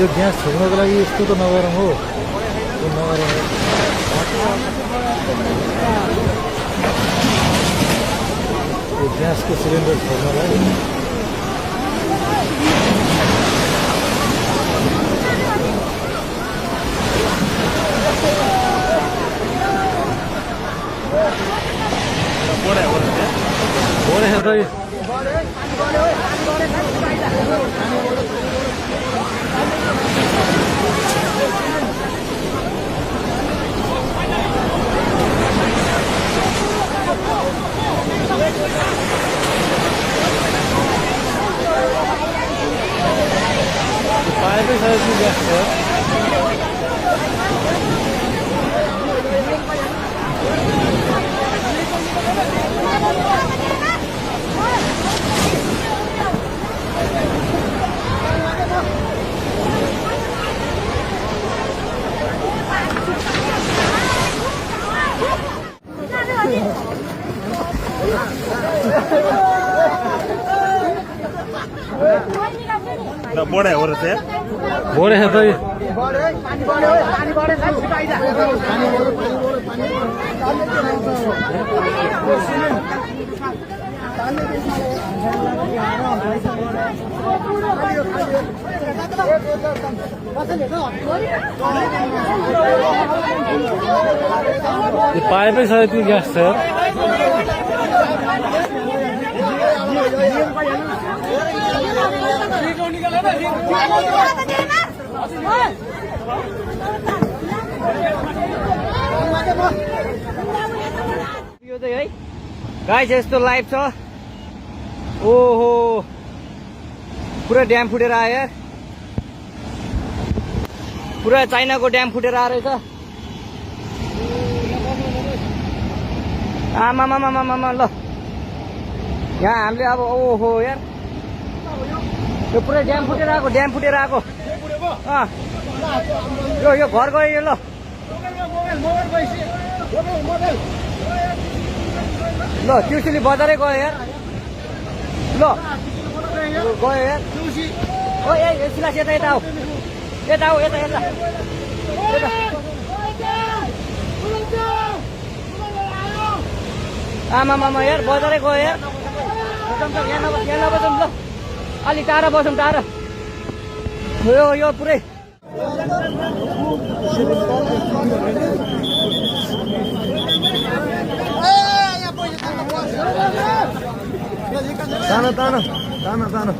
यो ग्यास छोड्नको लागि यस्तो त नगरौँ हो, नगरौँ। यो ग्यासको सिलिन्डर छोड्नलाई पाएकै छ यति ग्यास छ। बढे हो र चाहिँ बोरे है तो पाइपै छ यति ग्यास छ। यो चाहिँ है गाइस यस्तो लाइभ छ। ओहो पुरा ड्याम फुटेर आयो यार, पुरा चाइनाको ड्याम फुटेर आएर रहेछ। आमामामामामा ल यहाँ हामीले अब ओहो यार यो पुरै ड्याम फुटेर आएको, ड्याम फुटेर आएको। यो घर गयो यो। ल ल ट्युसुली बजारै गयो यार। ल गयो यार। ओ ए सिलास यता यता आऊ, यता आऊ, यता यता आमामामा यार बजारै गयो यार। यहाँ नबसौँ ल, अलि टाढा बसौँ, टाढा। यो पुरै तानो तानो तानो तानो